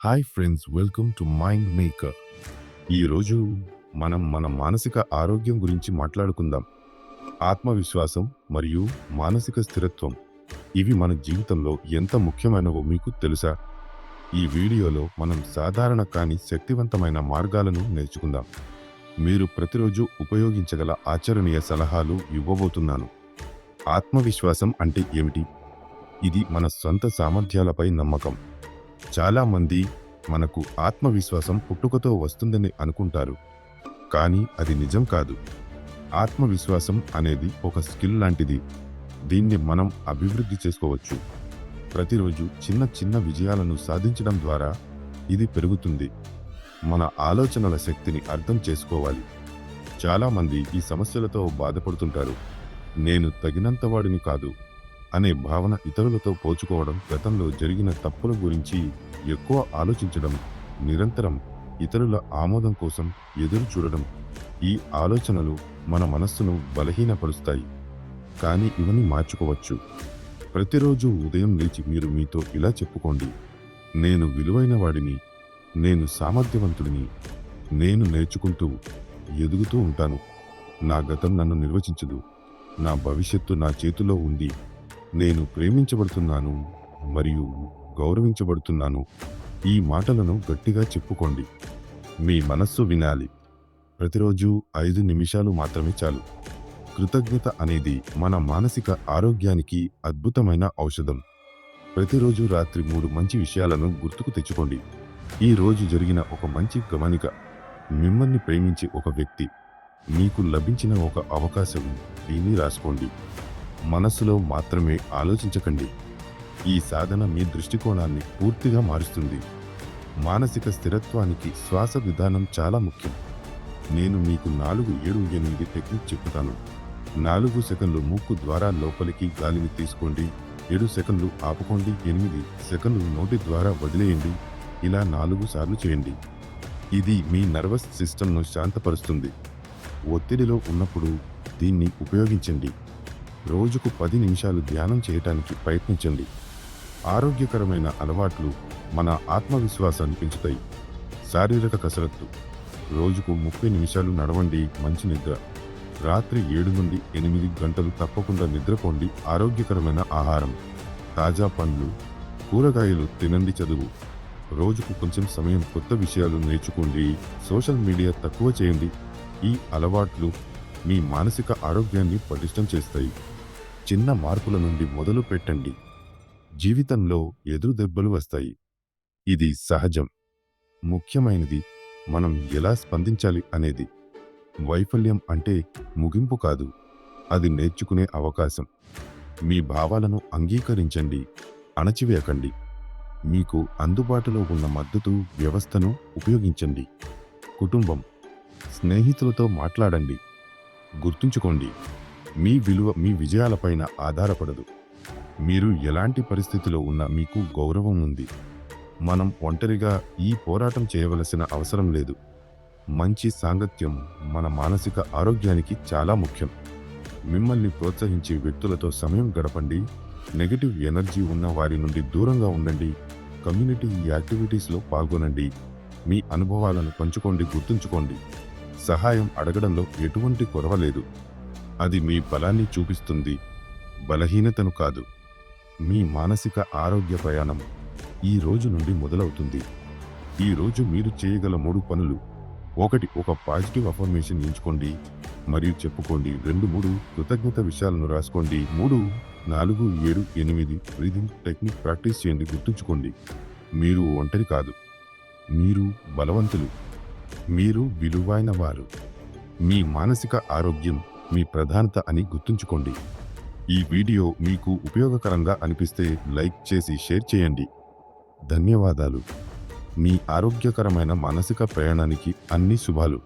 Hi friends, welcome to mind maker. ఈరోజు మనం మన మానసిక ఆరోగ్యం గురించి మాట్లాడుకుందాం. ఆత్మవిశ్వాసం మరియు మానసిక స్థిరత్వం ఇవి మన జీవితంలో ఎంత ముఖ్యమైనవో మీకు తెలుసా? ఈ వీడియోలో మనం సాధారణ కానీ శక్తివంతమైన మార్గాలను నేర్చుకుందాం. మీరు ప్రతిరోజు ఉపయోగించగల ఆచరణీయ సలహాలు ఇవ్వబోతున్నాను. ఆత్మవిశ్వాసం అంటే ఏమిటి? ఇది మన సొంత సామర్థ్యాలపై నమ్మకం. చాలా మంది మనకు ఆత్మవిశ్వాసం పుట్టుకతో వస్తుందని అనుకుంటారు, కానీ అది నిజం కాదు. ఆత్మవిశ్వాసం అనేది ఒక స్కిల్ లాంటిది. దీన్ని మనం అభివృద్ధి చేసుకోవచ్చు. ప్రతిరోజు చిన్న చిన్న విజయాలను సాధించడం ద్వారా ఇది పెరుగుతుంది. మన ఆలోచనల శక్తిని అర్థం చేసుకోవాలి. చాలామంది ఈ సమస్యలతో బాధపడుతుంటారు. నేను తగినంత వాడిని కాదు అనే భావన, ఇతరులతో పోల్చుకోవడం, గతంలో జరిగిన తప్పుల గురించి ఎక్కువ ఆలోచించడం, నిరంతరం ఇతరుల ఆమోదం కోసం ఎదురు చూడడం. ఈ ఆలోచనలు మన మనస్సును బలహీనపరుస్తాయి. కానీ ఇవన్నీ మార్చుకోవచ్చు. ప్రతిరోజు ఉదయం లేచి మీరు మీతో ఇలా చెప్పుకోండి: నేను విలువైన వాడిని, నేను సామర్థ్యవంతుడిని, నేను నేర్చుకుంటూ ఎదుగుతూ ఉంటాను. నా గతం నన్ను నిర్వచించదు, నా భవిష్యత్తు నా చేతిలో ఉంది. నేను ప్రేమించబడుతున్నాను మరియు గౌరవించబడుతున్నాను. ఈ మాటలను గట్టిగా చెప్పుకోండి. మీ మనస్సు వినాలి. ప్రతిరోజు 5 నిమిషాలు మాత్రమే చాలు. కృతజ్ఞత అనేది మన మానసిక ఆరోగ్యానికి అద్భుతమైన ఔషధం. ప్రతిరోజు రాత్రి 3 మంచి విషయాలను గుర్తుకు తెచ్చుకోండి. ఈ రోజు జరిగిన ఒక మంచి గమనిక, మిమ్మల్ని ప్రేమించే ఒక వ్యక్తి, మీకు లభించిన ఒక అవకాశం. దీన్ని రాసుకోండి. మనస్సులో మాత్రమే ఆలోచించకండి. ఈ సాధన మీ దృష్టికోణాన్ని పూర్తిగా మారుస్తుంది. మానసిక స్థిరత్వానికి శ్వాస విధానం చాలా ముఖ్యం. నేను మీకు 4-7-8 టెక్నిక్ చెప్తాను. 4 సెకన్లు ముక్కు ద్వారా లోపలికి గాలిని తీసుకోండి, 7 సెకన్లు ఆపుకోండి, 8 సెకన్లు నోటి ద్వారా వదిలేయండి. ఇలా 4 సార్లు చేయండి. ఇది మీ నర్వస్ సిస్టమ్ను శాంతపరుస్తుంది. ఒత్తిడిలో ఉన్నప్పుడు దీన్ని ఉపయోగించండి. రోజుకు 10 నిమిషాలు ధ్యానం చేయటానికి ప్రయత్నించండి. ఆరోగ్యకరమైన అలవాట్లు మన ఆత్మవిశ్వాసాన్ని పెంచుతాయి. శారీరక కసరత్తు, రోజుకు 30 నిమిషాలు నడవండి. మంచి నిద్ర, రాత్రి 7 నుండి 8 గంటలు తప్పకుండా నిద్రపోండి. ఆరోగ్యకరమైన ఆహారం, తాజా పండ్లు, కూరగాయలు తినండి. చదువు, రోజుకు కొంచెం సమయం కొత్త విషయాలు నేర్చుకోండి. సోషల్ మీడియా తక్కువ చేయండి. ఈ అలవాట్లు మీ మానసిక ఆరోగ్యాన్ని పటిష్టం చేస్తాయి. చిన్న మార్పుల నుండి మొదలు పెట్టండి. జీవితంలో ఎదురు దెబ్బలు వస్తాయి. ఇది సహజం. ముఖ్యమైనది మనం ఎలా స్పందించాలి అనేది. వైఫల్యం అంటే ముగింపు కాదు, అది నేర్చుకునే అవకాశం. మీ భావాలను అంగీకరించండి, అణచివేయకండి. మీకు అందుబాటులో ఉన్న మద్దతు వ్యవస్థను ఉపయోగించండి. కుటుంబం, స్నేహితులతో మాట్లాడండి. గుర్తుంచుకోండి, మీ విలువ మీ విజయాలపైన ఆధారపడదు. మీరు ఎలాంటి పరిస్థితిలో ఉన్నా మీకు గౌరవం ఉంది. మనం ఒంటరిగా ఈ పోరాటం చేయవలసిన అవసరం లేదు. మంచి సాంగత్యం మన మానసిక ఆరోగ్యానికి చాలా ముఖ్యం. మిమ్మల్ని ప్రోత్సహించే వ్యక్తులతో సమయం గడపండి. నెగటివ్ ఎనర్జీ ఉన్న వారి నుండి దూరంగా ఉండండి. కమ్యూనిటీ యాక్టివిటీస్లో పాల్గొనండి. మీ అనుభవాలను పంచుకోండి. గుర్తుంచుకోండి, సహాయం అడగడంలో ఎటువంటి కొరవ లేదు. అది మీ బలాన్ని చూపిస్తుంది, బలహీనతను కాదు. మీ మానసిక ఆరోగ్య ప్రయాణం ఈ రోజు నుండి మొదలవుతుంది. ఈ రోజు మీరు చేయగల 3 పనులు: 1 ఒక పాజిటివ్ అఫర్మేషన్ ఎంచుకోండి మరియు చెప్పుకోండి. 2 కృతజ్ఞత విషయాలను రాసుకోండి. 3 4 7 8 బ్రీదింగ్ టెక్నిక్ ప్రాక్టీస్ చేయండి. గుర్తుంచుకోండి, మీరు ఒంటరి కాదు, మీరు బలవంతులు, మీరు విలువైన వారు. మీ మానసిక ఆరోగ్యం మీ ప్రధానత అని గుర్తుంచుకోండి. ఈ వీడియో మీకు ఉపయోగకరంగా అనిపిస్తే లైక్ చేసి షేర్ చేయండి. ధన్యవాదాలు. మీ ఆరోగ్యకరమైన మానసిక ప్రయాణానికి అన్ని శుభాలు.